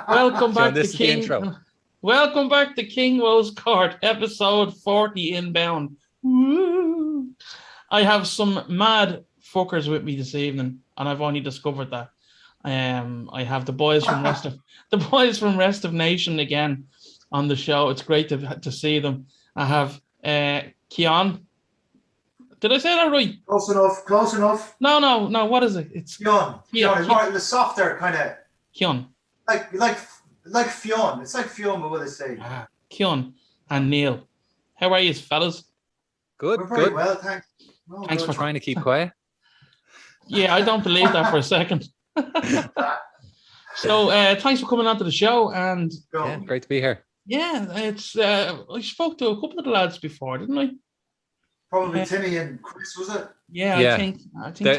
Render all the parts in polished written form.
Welcome back this to is the intro. Welcome back to KingWoes Court, episode 40 inbound. Woo. I have some mad fuckers with me this evening, and I've only discovered that. I have the boys from Restive Nation again on the show. It's great to see them. I have Keon. Did I say that right? Close enough. No. What is it? It's Keon. It's more the softer kind of. Keon. Like Fionn. It's like Fionn, but what I say. Keon and Neil. How are you, fellas? We're very well, thanks. Thanks for trying to keep quiet. Yeah, I don't believe that for a second. So thanks for coming on to the show, and great to be here. Yeah, it's I spoke to a couple of the lads before, didn't I? Probably Timmy and Chris, was it? Yeah. I think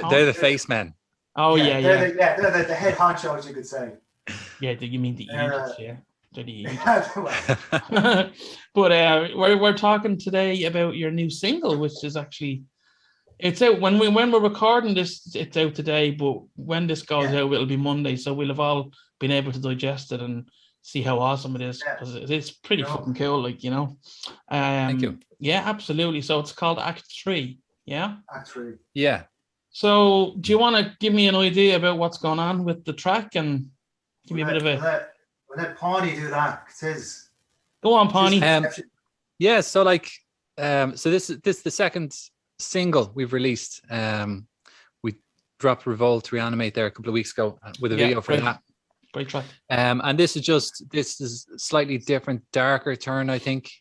they're the face men. Oh yeah. They're the head honchos, you could say. Yeah, you mean the Egypts? Yeah, they're the Egypts. But we're talking today about your new single, which is actually it's out when we're recording this. It's out today, but when this goes out, it'll be Monday, so we'll have all been able to digest it and see how awesome it is, because it's pretty fucking cool, like, you know. Thank you. Yeah, absolutely. So it's called Act 3. Yeah. Act 3. Yeah. So do you want to give me an idea about what's going on with the track and give me a bit of a? We'll let Pawnee do that. It's his. Go on, Pawnee. Yeah. So so this is the second single we've released. We dropped Revolt Reanimate there a couple of weeks ago with a video for that. Great track. And this is slightly different, darker turn, I think.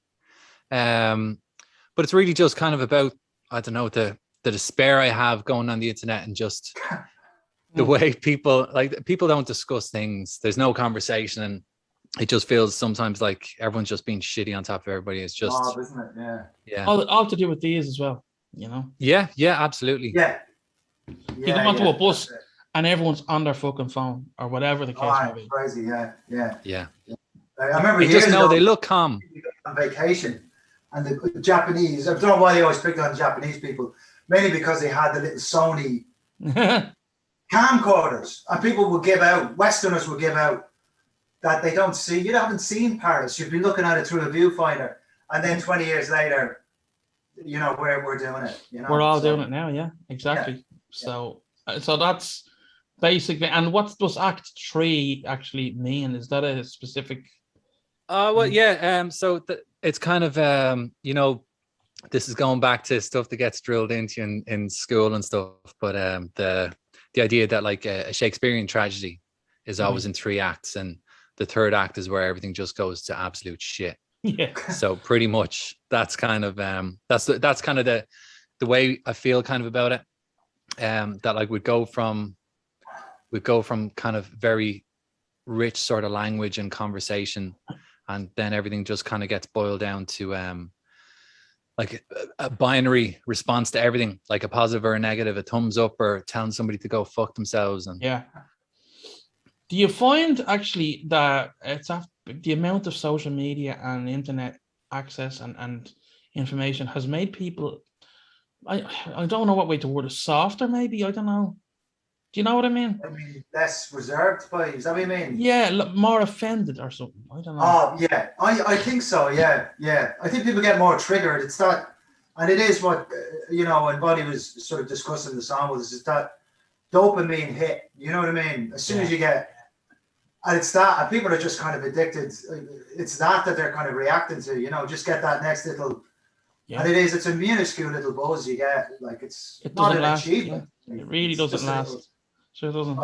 But it's really just kind of about, I don't know, the despair I have going on the internet, and just the way people don't discuss things. There's no conversation, and it just feels sometimes like everyone's just being shitty on top of everybody. It's just, isn't it? Yeah. All to do with these as well, you know. Yeah, absolutely. Yeah. You come onto a bus and everyone's on their fucking phone or whatever the case may be. Crazy, yeah. I remember you just know they look calm on vacation, and the Japanese. I don't know why they always picked on Japanese people, mainly because they had the little Sony camcorders, and people would give out. Westerners would give out that they don't see. You haven't seen Paris. You've been looking at it through a viewfinder, and then 20 years later, you know, we're doing it. You know, we're all doing it now. Yeah, exactly. Yeah. So that's basically. And what does Act 3 actually mean? Is that a specific? Well, yeah. So it's kind of you know, this is going back to stuff that gets drilled into you in school and stuff. But the idea that like a Shakespearean tragedy is always in 3 acts, and the 3rd act is where everything just goes to absolute shit. Yeah. So pretty much that's kind of that's kind of the way I feel kind of about it. That like we'd go from kind of very rich sort of language and conversation, and then everything just kind of gets boiled down to like a binary response to everything, like a positive or a negative, a thumbs up or telling somebody to go fuck themselves. And do you find actually that it's the amount of social media and internet access and information has made people, I don't know what way to word it, softer maybe, I don't know. Do you know what I mean? I mean, less reserved by, is that what you mean? Yeah, more offended or something. I don't know. Oh, yeah. I think so, yeah. I think people get more triggered. It's that, and it is what, you know, when Bonnie was sort of discussing the song with us, is that dopamine hit, you know what I mean? As soon as you get, and it's that, and people are just kind of addicted. It's that they're kind of reacting to, you know, just get that next little, and it's a minuscule little buzz you get. Like it not an achievement. It really doesn't last. Sure doesn't. You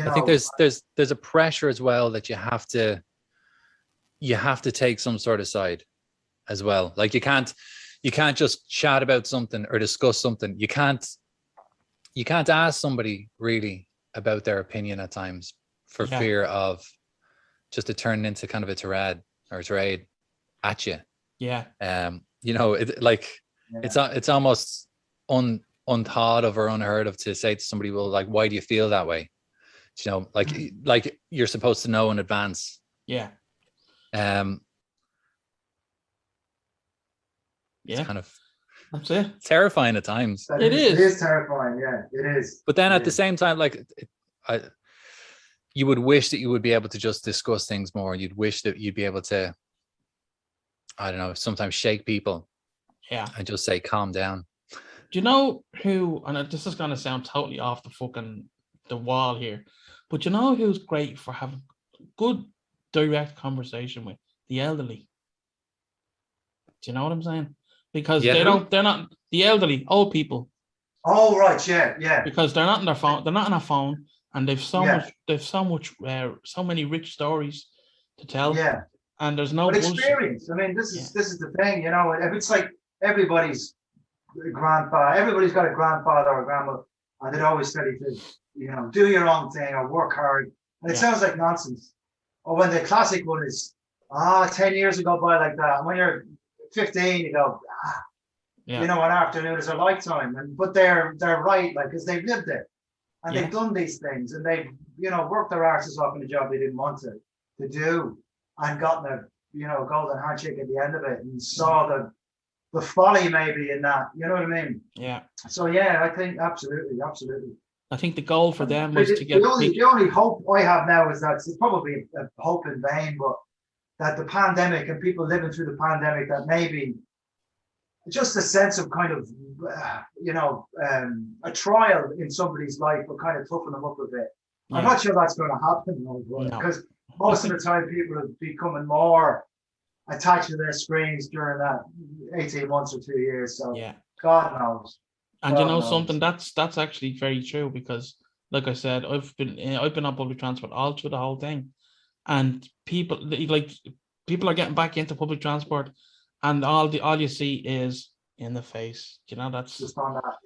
know, I think there's a pressure as well that you have to take some sort of side as well. Like you can't just chat about something or discuss something. You can't ask somebody really about their opinion at times for fear of just it turning into kind of a tirade at you. Yeah. You know, it's almost unthought of or unheard of to say to somebody, well, like, why do you feel that way? You know, like you're supposed to know in advance. Yeah. It's kind of that's it. Terrifying at times. It is terrifying. Yeah, it is. But then at the same time, like you would wish that you would be able to just discuss things more. You'd wish that you'd be able to, I don't know, sometimes shake people Yeah. and just say, calm down. Do you know who, and this is going to sound totally off the wall here, but you know who's great for having good direct conversation with? The elderly. Do you know what I'm saying? Because Yeah. they're not the elderly, old people. Oh, right. Yeah. Yeah. Because they're not on their phone, they're not on a phone, and they've so Yeah. many rich stories to tell. Yeah. And there's no But bullshit. experience. I mean, this is the thing, you know. If it's like everybody's grandfather, everybody's got a grandfather or grandmother, and they'd always study to, you know, do your own thing or work hard. And it sounds like nonsense. Or when the classic one is, 10 years ago by like that. And when you're 15, you go, you know, an afternoon is a lifetime. But they're right, like, because they've lived it and they've done these things and they've, you know, worked their asses off in a job they didn't want to do and gotten a, you know, golden handshake at the end of it and saw the folly maybe in that, you know what I mean? Yeah. So yeah, I think absolutely. I think the goal for them was to get the only hope I have now is that it's probably a hope in vain, but that the pandemic and people living through the pandemic, that maybe just a sense of kind of, a trial in somebody's life will kind of toughen them up a bit. Yeah. I'm not sure that's going to happen because most of the time people are becoming more attached to their screens during that 18 months or 2 years. So God knows. And you know something, that's actually very true because, like I said, I've been on public transport all through the whole thing, and people are getting back into public transport, and all you see is in the face. You know, that's just on that,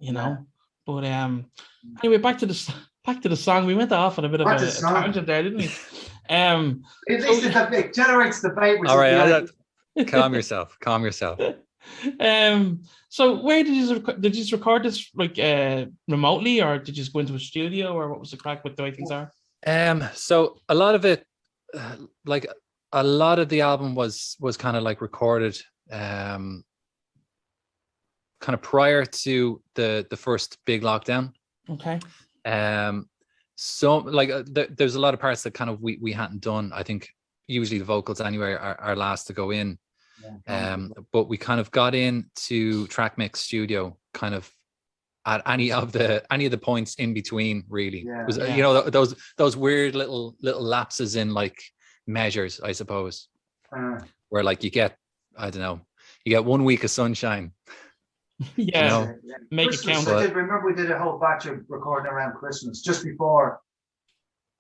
you know. But anyway, back to the song. We went off on a bit of a tangent there, didn't we? At least it generates debate. All right, calm yourself. So where did you record this, like remotely, or did you just go into a studio, or what was the crack with the way things are? So a lot of it, like a lot of the album was kind of like recorded kind of prior to the first big lockdown. Okay. So like there's a lot of parts that kind of we hadn't done. I think usually the vocals anyway are last to go in. But we kind of got into Track Mix Studio kind of at any of the points in between, really. You know, those weird little lapses in like measures, I suppose, where like you get, I don't know, you get 1 week of sunshine. Make Christmas, it count. I did remember we did a whole batch of recording around Christmas, just before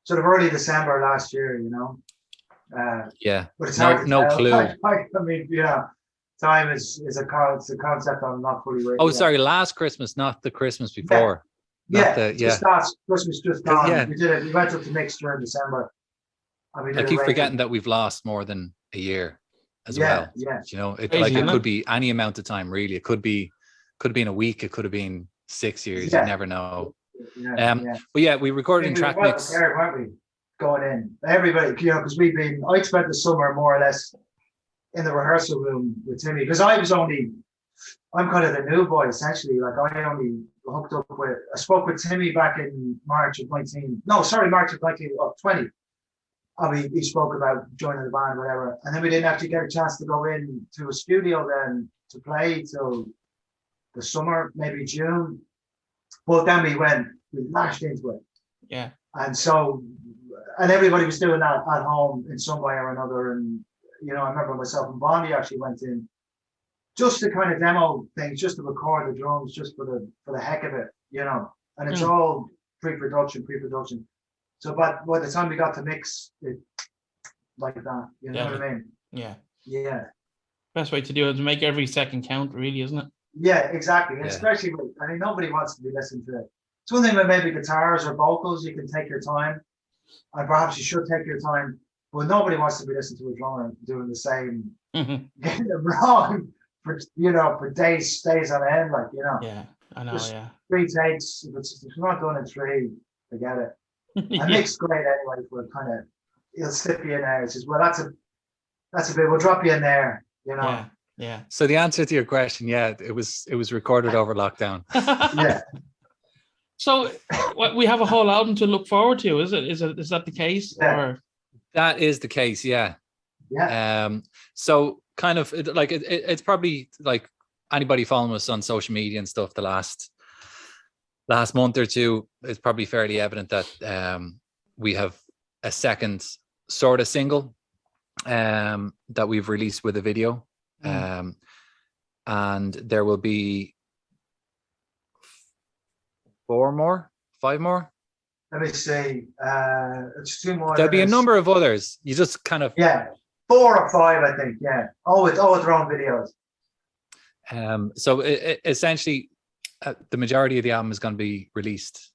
sort of early December last year, you know. But it's hard to tell. Clue. I mean, time is a concept I'm not fully with. Oh, sorry, last Christmas, not the Christmas before. Just last Christmas just gone. We went up to mixture in December. I keep forgetting that we've lost more than a year as well. Yeah. You know, it could be any amount of time, really. It could be in a week, it could have been 6 years, you never know. But we recorded in Track Mix. Prepared, weren't we? Going in, everybody, you know, because I spent the summer more or less in the rehearsal room with Timmy, because I'm kind of the new boy essentially. Like I only I spoke with Timmy back in March of 2020. I mean, he spoke about joining the band, whatever, and then we didn't actually get a chance to go in to a studio then to play till the summer, maybe June. But then we lashed into it. Yeah. And so, and everybody was doing that at home in some way or another. And, you know, I remember myself and Bondi actually went in just to kind of demo things, just to record the drums, just for the heck of it, you know. And it's all pre-production. So by the time we got to mix it like that, you know what I mean? Yeah. Best way to do it is to make every second count, really, isn't it? Yeah, exactly. And especially nobody wants to be listening to it. It's one thing with maybe guitars or vocals, you can take your time, and perhaps you should take your time, but nobody wants to be listening to a drummer doing the same, getting it wrong for days on end, like, you know. Yeah, I know. Just 3 takes. If it's not done in 3, forget it. And Nick's great anyway. For kind of, he'll slip you in there. It's just, well, that's a bit. We'll drop you in there, you know. Yeah. So the answer to your question, it was recorded over lockdown. So we have a whole album to look forward to, is it? Is that the case? Yeah. Or That is the case, yeah. So kind of like it's probably like anybody following us on social media and stuff the last month or two, it's probably fairly evident that we have a second sort of single that we've released with a video. And there will be 5 more. Let me see. It's 2 more. There'll be a number of others. You just kind of 4 or 5, I think. Yeah. All with their own videos. So essentially, the majority of the album is going to be released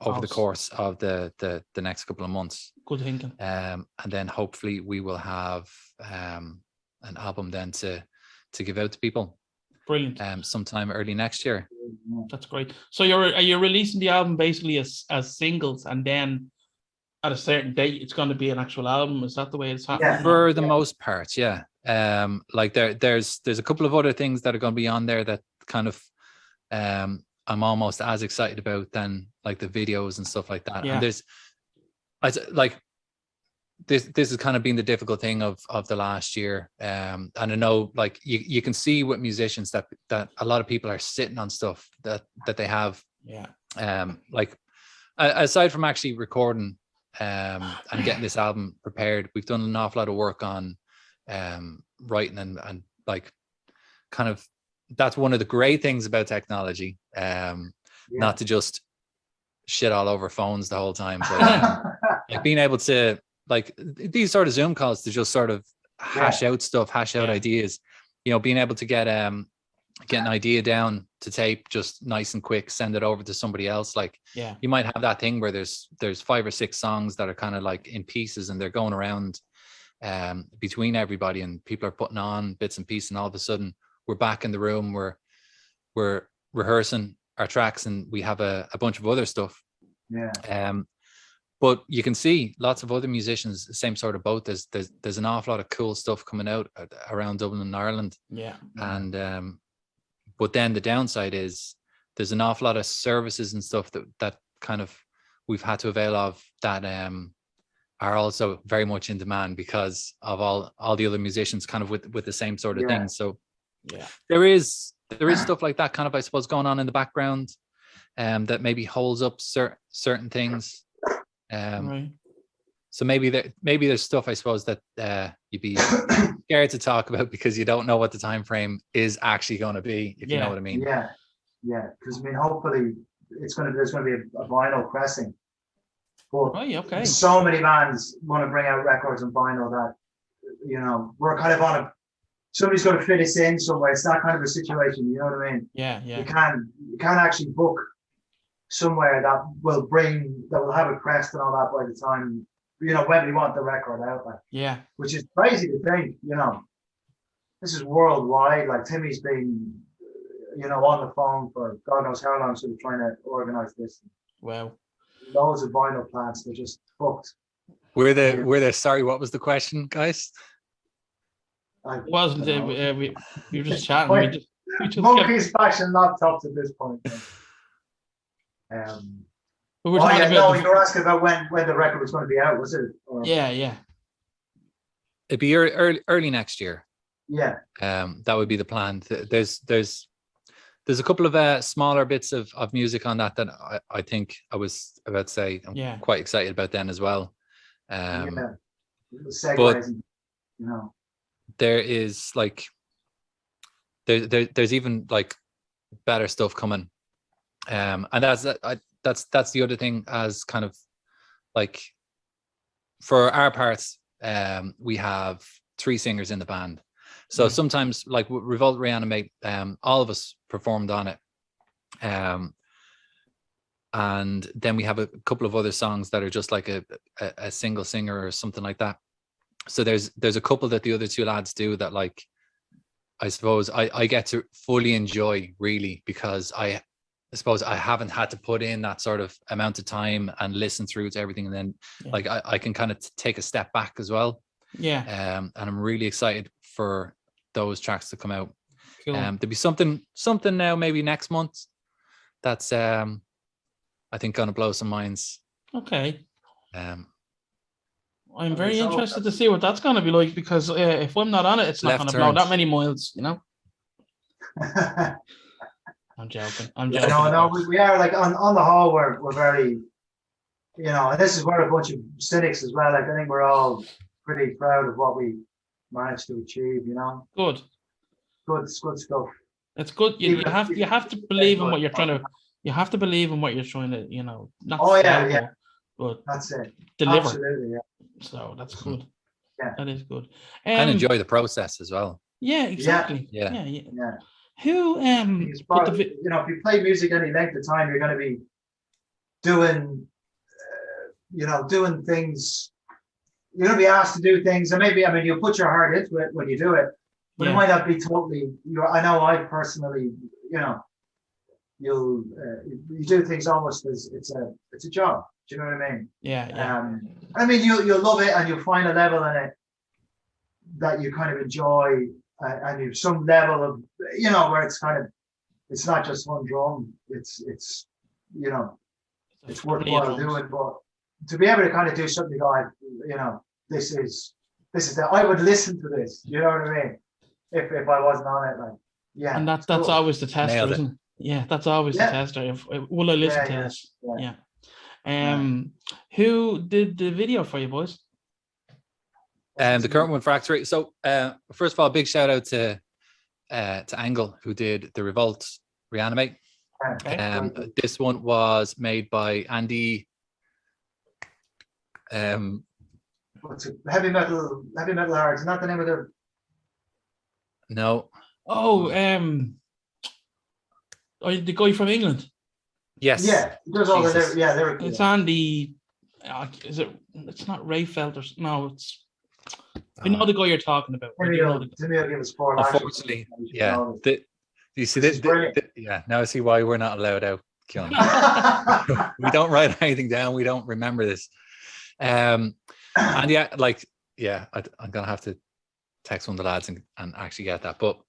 over the course of the next couple of months. Good thinking. And then hopefully we will have an album then to give out to people. Brilliant. Sometime early next year. That's great. So are you releasing the album basically as singles, and then at a certain date it's going to be an actual album? Is that the way it's happening? Yeah. For the most part, yeah. Like there's a couple of other things that are going to be on there that kind of I'm almost as excited about than like the videos and stuff like that. Yeah. And this has kind of been the difficult thing of the last year. And I know like you can see with musicians that a lot of people are sitting on stuff that they have. Yeah. Like aside from actually recording and getting this album prepared, we've done an awful lot of work on writing and like kind of, that's one of the great things about technology. Not to just shit all over phones the whole time, but like being able to like these sort of Zoom calls to just sort of hash out stuff, hash out ideas, you know, being able to get an idea down to tape just nice and quick, send it over to somebody else. Like you might have that thing where there's 5 or 6 songs that are kind of like in pieces and they're going around between everybody and people are putting on bits and pieces, and all of a sudden we're back in the room, we're rehearsing our tracks and we have a bunch of other stuff. But you can see lots of other musicians, the same sort of boat. There's an awful lot of cool stuff coming out around Dublin and Ireland. And but then the downside is there's an awful lot of services and stuff that kind of we've had to avail of that are also very much in demand because of all the other musicians kind of with the same sort of thing. So there is stuff like that kind of, I suppose, going on in the background that maybe holds up certain things. So maybe there's stuff, I suppose, that you'd be scared to talk about because you don't know what the time frame is actually going to be, if you know what I mean. Because I mean, hopefully there's going to be a vinyl pressing. But so many bands want to bring out records on vinyl that, you know, we're kind of somebody's got to fit us in somewhere. It's that kind of a situation, you know what I mean? You can't actually book somewhere that will have it pressed and all that by the time, you know, when we want the record out. Like, which is crazy to think, you know. This is worldwide. Like Timmy's been, you know, on the phone for God knows how long, sort of trying to organize this. Wow. Loads of vinyl plants, they're just booked. Were there sorry, what was the question, guys? Wasn't it? We were just chatting. We just Monkey's fashion laptops at this point. We were talking about you were asking about when the record was going to be out, was it? Or... It'd be early next year. That would be the plan. There's a couple of smaller bits of music on that I think I was about to say I'm quite excited about then as well. Segues, but you know, there is like there's even like better stuff coming, and that's the other thing, as kind of like for our parts, we have 3 singers in the band. So sometimes, like Revolt Reanimate, all of us performed on it. And then we have a couple of other songs that are just like a single singer or something like that. So there's a couple that the other 2 lads do that, like, I suppose I get to fully enjoy, really, because I suppose I haven't had to put in that sort of amount of time and listen through to everything. And then like I can kind of take a step back as well. And I'm really excited for those tracks to come out. Cool. There'll be something now maybe next month that's I think gonna blow some minds. Okay. Um, I'm very So- interested to see what that's going to be like, because if I'm not on it, it's not Left going to blow that turns. many miles, you know? I'm joking. I'm joking. No, of no, course. we are like on the whole, we're very, you know, and this is where a bunch of cynics as well. Like I think we're all pretty proud of what we managed to achieve. You know, Good. good stuff. It's good. You Even if- have to believe in what you're trying to. You have to believe in what you're trying to, you know, not Oh, yeah, sell, yeah. but That's it. deliver. Absolutely, yeah. So that's good. Yeah. That is good. and enjoy the process as well. Yeah, exactly. Yeah. Yeah. Who Because put the you know, if you play music any length of time, you're going to be doing, you know, doing things. You're going to be asked to do things, and maybe, I mean, you'll put your heart into it when you do it, but it might not be totally. I know I personally, you know, you do things almost as it's a job. Do you know what I mean? Yeah. I mean, you'll love it, and you'll find a level in it that you kind of enjoy, and you've some level of, you know, where it's kind of, it's not just one drum. It's you know, it's worthwhile doing. But to be able to kind of do something like, you know, this is the, I would listen to this. You know what I mean? If I wasn't on it, like, yeah. And that's cool. always the tester, Nailed it. isn't it? Yeah, that's always the tester. If will I listen to this? Yeah. Who did the video for you, boys? The current one for Act 3. So first of all, big shout out to Angle, who did the Revolt Reanimate. Okay. This one was made by Andy. What's it? Heavy metal hard. Is not the name of the. No. Oh, the guy from England. Yes. Yeah, he does all Jesus. the It's Andy. Is it? It's not Ray Felter. No, it's. I know the guy you're talking about. I do know the guy. Timmy will give us 4 lashes. Unfortunately, yeah. You see This is brilliant. yeah. Now I see why we're not allowed out, Keon. We don't write anything down. We don't remember this. And yeah, like, yeah, I'm gonna have to text one of the lads and actually get that. But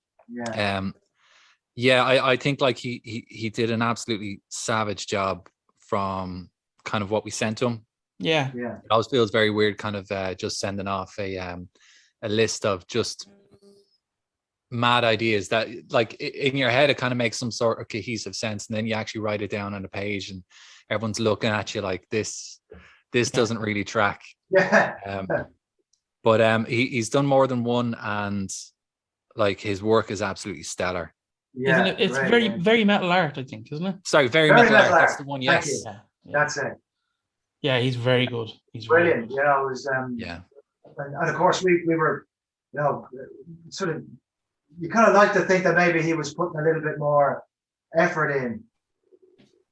yeah, I think like he did an absolutely savage job from kind of what we sent to him. Yeah. It always feels very weird, kind of just sending off a list of just mad ideas that, like, in your head it kind of makes some sort of cohesive sense, and then you actually write it down on a page, and everyone's looking at you like this doesn't really track. But he's done more than one, and like his work is absolutely stellar. Isn't it? It's very metal art, I think, isn't it? Sorry, very metal art. That's the one. Thank Yes. you. That's it. Yeah, he's very good. He's Brilliant. Very good. You know, it was and of course we were, you know, sort of, you kind of like to think that maybe he was putting a little bit more effort in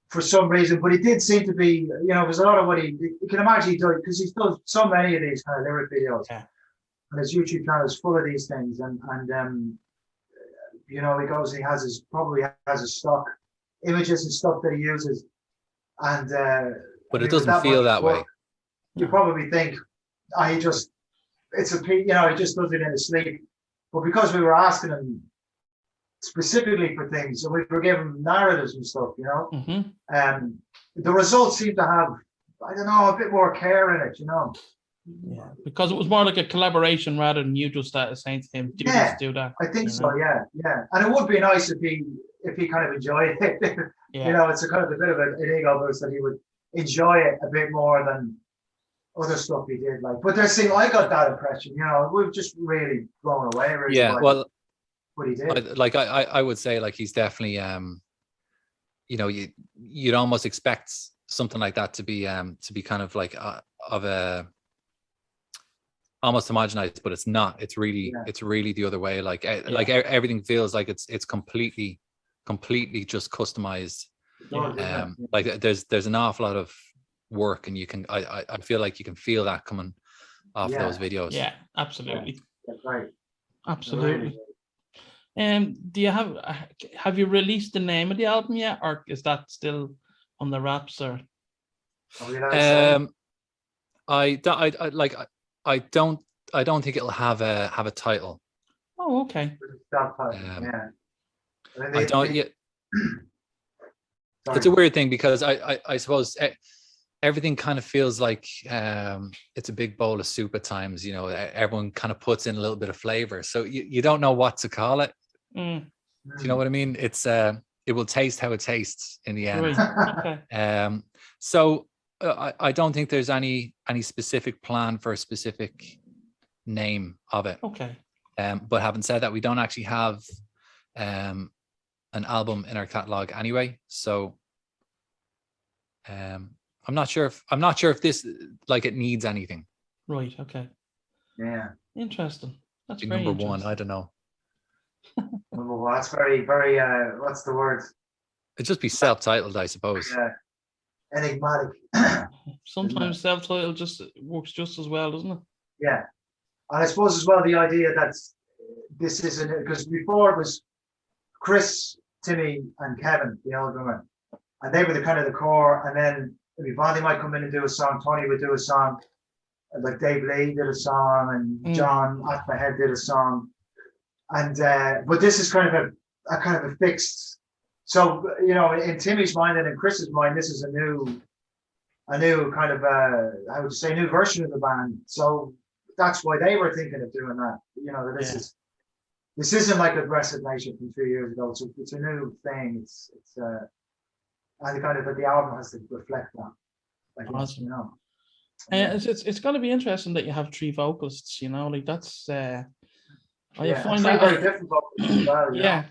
for some reason, but he did seem to be, you know, there's a lot of what you can imagine he does, because he's done so many of these kind of lyric videos. Yeah. And his YouTube channel is full of these things, and you know, he goes and he probably has his stock images and stuff that he uses, and but it doesn't feel that way. You probably think, he just he just does it in his sleep. But because we were asking him specifically for things, and we were giving narratives and stuff, you know, the results seem to have, I don't know, a bit more care in it, you know. Yeah, because it was more like a collaboration rather than you just saying to him, do this, do that. I think so. Yeah. And it would be nice if he kind of enjoyed it. You know, it's a kind of a bit of an ego boost that he would enjoy it a bit more than other stuff he did. Like, but there's I got that impression. You know, we've just really blown away. Really, well, what he did. Like I would say, like, he's definitely you know, you'd almost expect something like that to be kind of like of a almost homogenized, but it's not. It's really the other way. Like everything feels like it's completely just customized. Like there's an awful lot of work, and you can I feel like you can feel that coming off those videos. Yeah, absolutely. That's right. Absolutely. Do you have you released the name of the album yet, or is that still on the wraps? Or I don't think it'll have a title. Oh, okay. I don't yet. It's a weird thing because I suppose everything kind of feels like it's a big bowl of soup at times. You know, everyone kind of puts in a little bit of flavor, so you don't know what to call it. Mm. Do you know what I mean? It's it will taste how it tastes in the end. Right. Okay. So I don't think there's any specific plan for a specific name of it. Okay. But having said that, we don't actually have an album in our catalog anyway. So I'm not sure if this like it needs anything. Right. Okay. Yeah. Interesting. That's Big very number one. interesting. I don't know. Well, that's very, very. What's the word? It'd just be self-titled, I suppose. Enigmatic. Sometimes self-title just works just as well, doesn't it? Yeah, and I suppose as well the idea that this isn't because before it was Chris, Timmy, and Kevin, the old drummer, and they were the kind of the core. And then Bonnie might come in and do a song. Tony would do a song. Like Dave Lee did a song, and John at my head did a song. And but this is kind of a fixed. So you know, in Timmy's mind and in Chris's mind, this is a new kind of I would say new version of the band. So that's why they were thinking of doing that. You know, this isn't like a Restive Nation from 3 years ago. It's a new thing. It's and kind of that the album has to reflect that. Like, awesome. You know. It's going to be interesting that you have 3 vocalists. You know, like that's. I find that that very different vocalists as well. Yeah.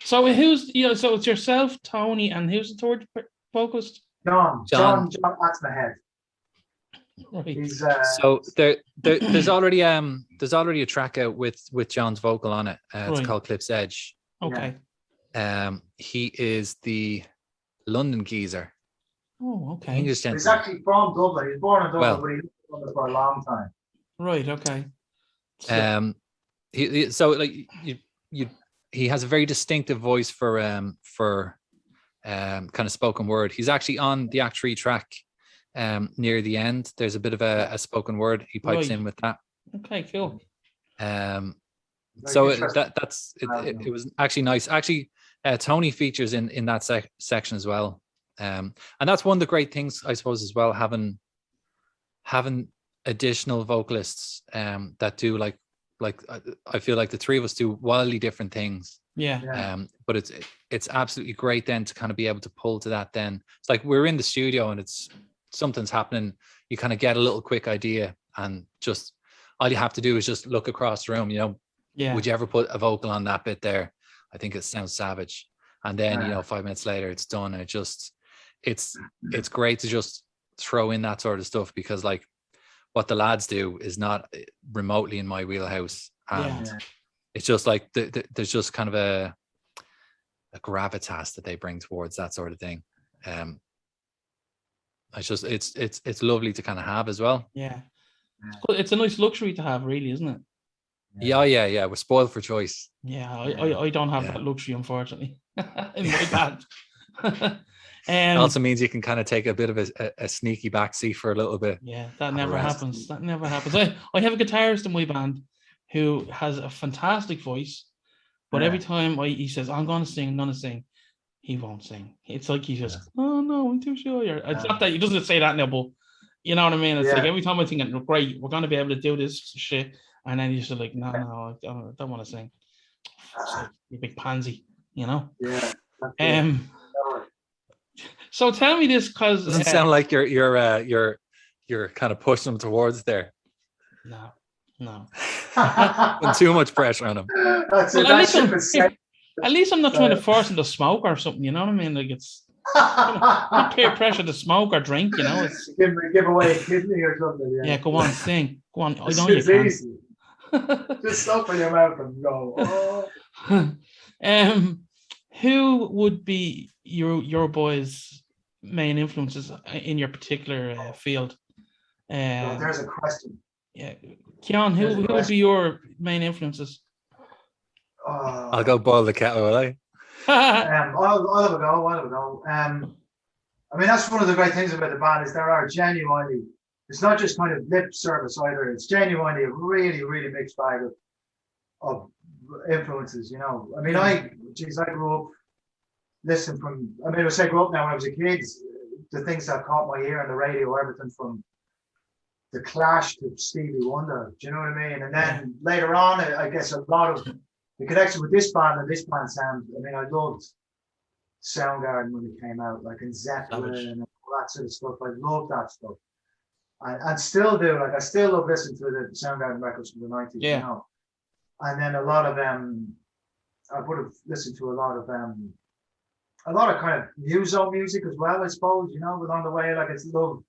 So who's so it's yourself, Tony, and who's the third vocalist? John at my head. Right. He's, so there's already a track out with John's vocal on it. It's called Cliff's Edge. Okay. He is the London geezer. Oh, okay. English gentleman. He's actually from Dublin. He was born in Dublin, but he lived in London for a long time. Right. Okay. He has a very distinctive voice for kind of spoken word. He's actually on the Act 3 track near the end. There's a bit of a spoken word he pipes in with that. Okay, cool. So it was actually nice. Actually, Tony features in that section as well. And that's one of the great things, I suppose, as well, having additional vocalists that do like I feel like the 3 of us do wildly different things. Yeah. But it's absolutely great then to kind of be able to pull to that. Then it's like we're in the studio and it's something's happening. You kind of get a little quick idea, and just all you have to do is just look across the room. You know, would you ever put a vocal on that bit there? I think it sounds savage. And then 5 minutes later it's done. And it's great to just throw in that sort of stuff, because like what the lads do is not remotely in my wheelhouse, and it's just like there's just kind of a gravitas that they bring towards that sort of thing. It's lovely to kind of have as well. Yeah, it's a nice luxury to have, really, isn't it? Yeah. We're spoiled for choice. Yeah, I don't have that luxury, unfortunately, in my band. It also means you can kind of take a bit of a sneaky backseat for a little bit. Yeah, that never happens. That never happens. I have a guitarist in my band who has a fantastic voice, but every time he says, I'm going to sing, he won't sing. It's like he just, oh no, I'm too shy. It's not that he doesn't say that now, but you know what I mean? It's like every time I think, great, we're going to be able to do this shit. And then he's just like, no, I don't want to sing. So, you big pansy, you know? Yeah. So tell me this, because doesn't sound like you're kind of pushing him towards there. No. Putting too much pressure on him. At least I'm not trying to force him to smoke or something. You know what I mean? Like it's not peer pressure to smoke or drink. You know, it's give away a kidney or something. Yeah, go on, sing. Go on. I know it's you can. Easy. Just open your mouth and go. Oh. Who would be your boys' main influences in your particular field? There's a question. Yeah, Keon, who would be your main influences? I'll go boil the kettle, will I? I'll have a go. I mean, that's one of the great things about the band is there are genuinely. It's not just kind of lip service either. It's genuinely a really, really mixed bag of influences. You know, I mean, I grew up listen from, I mean, I grew up now when I was a kid, the things that caught my ear on the radio, everything from The Clash to Stevie Wonder, do you know what I mean? And then later on, I guess a lot of the connection with this band and this band sound, I mean, I loved Soundgarden when it came out, like in Zeppelin and all that sort of stuff. I love that stuff. And still do, like I still love listening to the Soundgarden records from the 90s, you know. And then a lot of them, I would have listened to a lot of kind of muso music as well, I suppose, you know, along the way. Like I love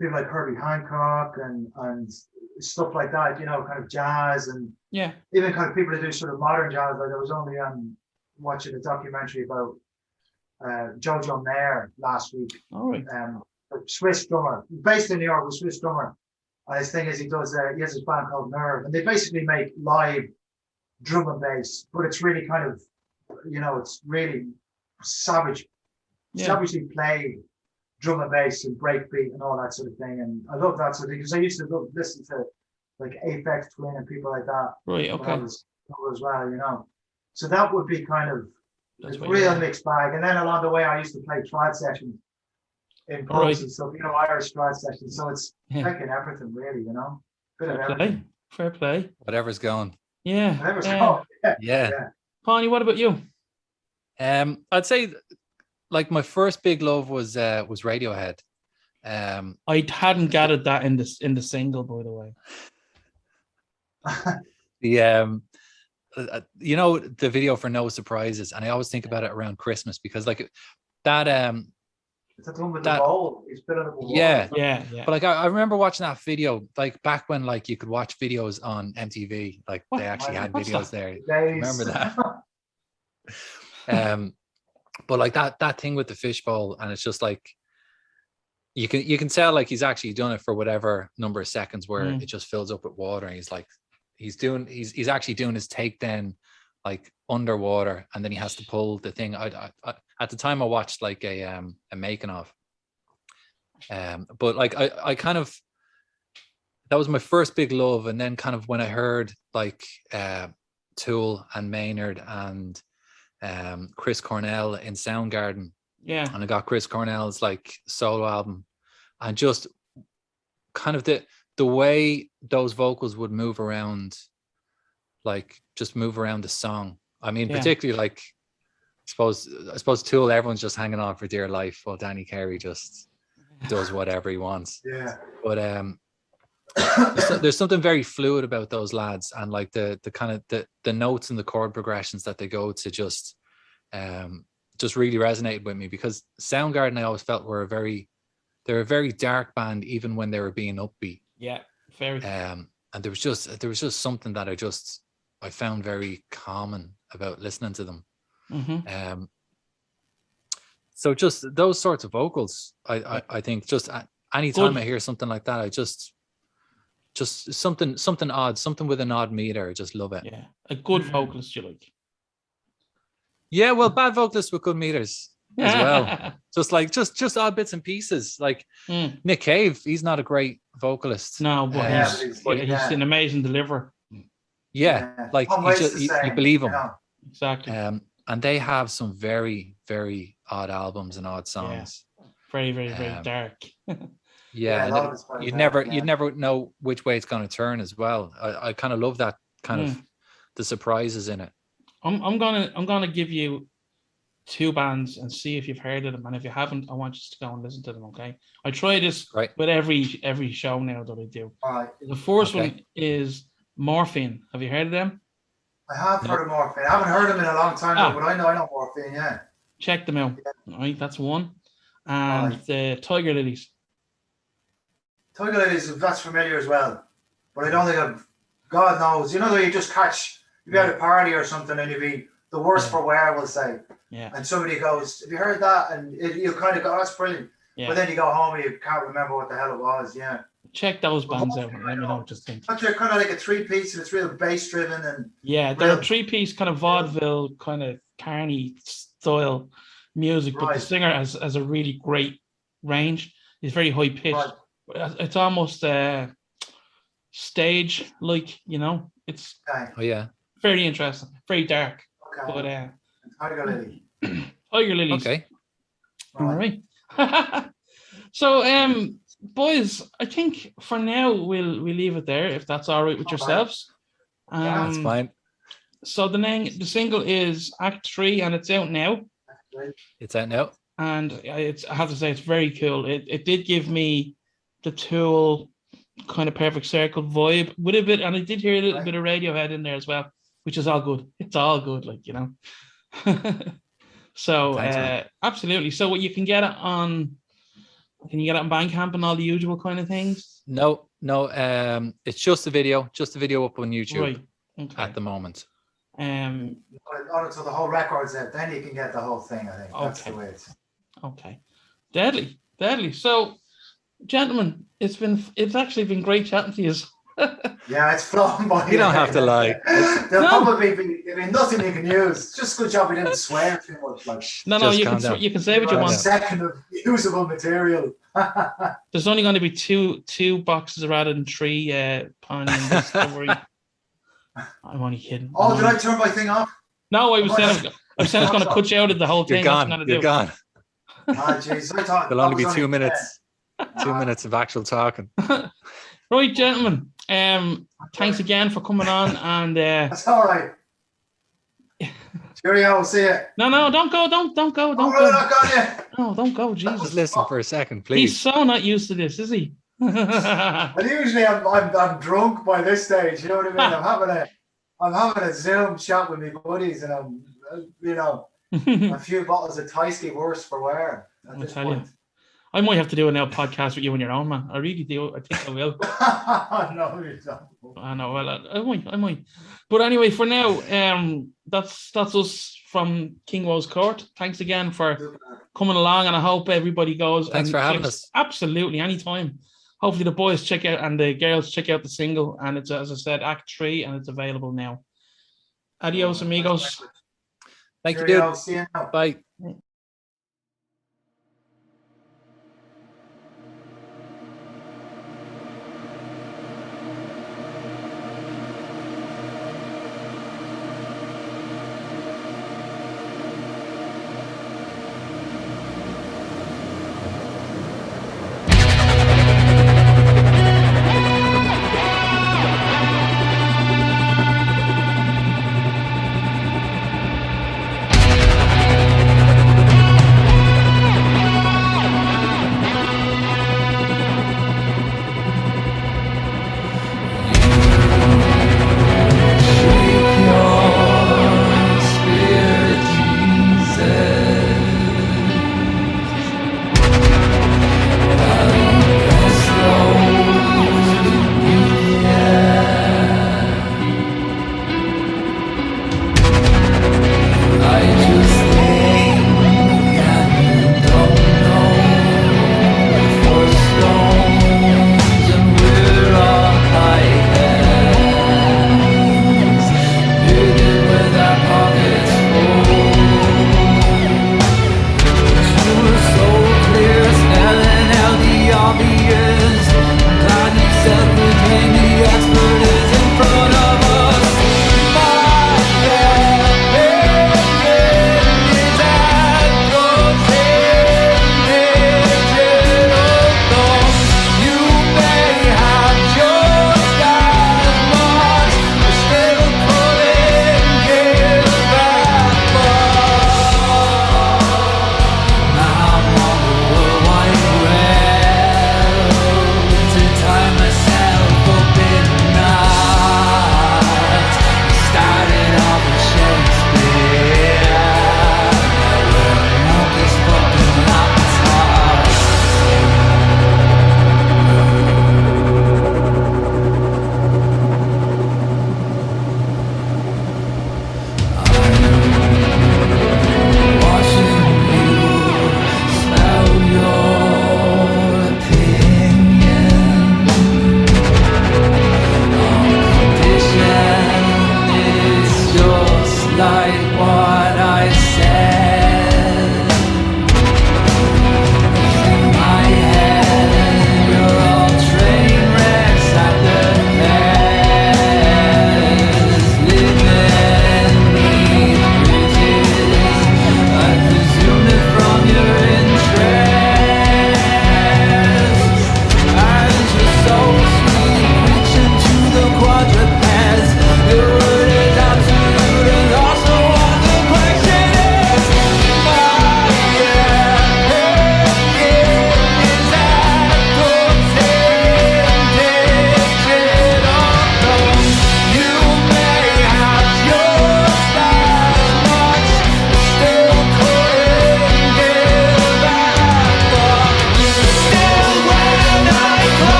people like Herbie Hancock and stuff like that, you know, kind of jazz and even kind of people that do sort of modern jazz. Like I was only watching a documentary about Jojo Mayer last week. All right. A Swiss drummer, based in New York, a Swiss drummer. And his thing is he has this band called Nerve, and they basically make live drum and bass, but it's really kind of, you know, it's really savagely played drum and bass and breakbeat and all that sort of thing. And I love that sort of thing because I used to listen to like Aphex Twin and people like that. Right. Okay. When I was as well, you know. So that would be kind of a real mixed bag. And then along the way, I used to play trad sessions in pubs and stuff, you know, Irish trad sessions. So it's taking everything really, you know. Bit of everything. Fair play. Whatever's going. Yeah. Whatever's going. Yeah. Pawnee, what about you? I'd say like my first big love was Radiohead. I hadn't gathered that in the single, by the way. You know, the video for No Surprises, and I always think about it around Christmas because like that it's the one with the bowl. He's been on the bowl. Yeah. But like I remember watching that video like back when like you could watch videos on MTV, like they actually had videos there. Remember that? But like that thing with the fishbowl, and it's just like you can tell like he's actually done it for whatever number of seconds where it just fills up with water, and he's like he's actually doing his take then like underwater, and then he has to pull the thing. I at the time I watched like a making of, but like I kind of, that was my first big love. And then kind of when I heard like Tool and Maynard and Chris Cornell in Soundgarden, and I got Chris Cornell's like solo album, and just kind of the way those vocals would move around, like just move around the song. I mean, particularly like I suppose Tool, everyone's just hanging on for dear life while Danny Carey just does whatever he wants. Yeah. But there's something very fluid about those lads, and like the kind of the notes and the chord progressions that they go to just really resonated with me, because Soundgarden I always felt were they're a very dark band even when they were being upbeat. Yeah, very. And there was just something that I found very common about listening to them. So just those sorts of vocals, I think just anytime I hear something like that, I just something odd, something with an odd meter, I just love it. Yeah, a good vocalist you like. Yeah, well, bad vocalists with good meters as well. just odd bits and pieces. Like Nick Cave, he's not a great vocalist. No, but he's an amazing deliverer. Yeah, like you believe him. Yeah. Exactly. And they have some very, very odd albums and odd songs. Yeah. Very, very, very dark. You'd never know which way it's going to turn as well. I kind of love that kind of the surprises in it. I'm gonna give you two bands and see if you've heard of them, and if you haven't, I want you to go and listen to them. Okay, I try this with every show now that I do. All right. The first one is Morphine. Have you heard of them? I have heard of Morphine. I haven't heard them in a long time, but I know Morphine. Yeah. Check them out. All right, that's one. And the Tiger Lilies. Tiger Lilies, that's familiar as well, but I don't think I've. God knows, you know, you just catch. You'd be at a party or something, and you'd be the worst for wear, we'll say. Yeah. And somebody goes, "Have you heard that?" And you kind of go, "Oh, that's brilliant." Yeah. But then you go home and you can't remember what the hell it was. Yeah. Check those bands out and let me know what you think. They're kind of like a three-piece, and it's real bass-driven and. Yeah, they're a three-piece kind of vaudeville, kind of carny style music, but the singer has a really great range. He's very high pitched. It's almost stage like, you know. It's very interesting, very dark. But Tiger lilies. Okay. All right. So, boys, I think for now we'll leave it there if that's all right with yourselves. Yeah, That's fine. So the single is Act 3 and it's out now. It's out now. And I have to say it's very cool. It did give me the Tool kind of Perfect Circle vibe with a bit, and I did hear a little bit of Radiohead in there as well, which is all good. It's all good, like, you know. So Thanks, absolutely. So what you can get it on? Can you get it on Bandcamp and all the usual kind of things? No. It's just a video up on YouTube Right. Okay. at the moment. So the whole record's out. Then you can get the whole thing. I think that's the way it's. Okay. Deadly. So, gentlemen, it's actually been great chatting to you. Yeah, it's flown by. You don't have to lie. There'll probably be nothing you can use. Just good job we didn't swear too much. Like, No, you calm down. you can say what you a want. second of usable material. There's only going to be two boxes rather than three. Pony in this. Don't worry. I'm only kidding. Oh, did I turn my thing off? No, I was saying it's going to cut you out of the whole thing. You're gone. Ah, jeez, I thought There'll only be 2 minutes. 2 minutes of actual talking. Right, gentlemen. Thanks again for coming on, and that's all right. Cheerio, see you. No, don't go. Don't go. Not gone yet. No, don't go. Jesus. Just listen for a second, please. He's so not used to this, is he? And usually I'm drunk by this stage. You know what I mean? I'm having a Zoom chat with my buddies, and I'm a few bottles of Tysky worse for wear. I'll tell you. I might have to do a now podcast with you on your own, man. I really do. I think I will. No, you don't. I know. Well, I might. But anyway, for now, that's us from KingWoes Court. Thanks again for coming along, and I hope everybody goes. Thanks for having us. Absolutely, anytime. Hopefully, the boys check out and the girls check out the single, and it's, as I said, Act 3, and it's available now. Adios, amigos. Thank you, dude. See you now. Bye.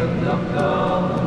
of the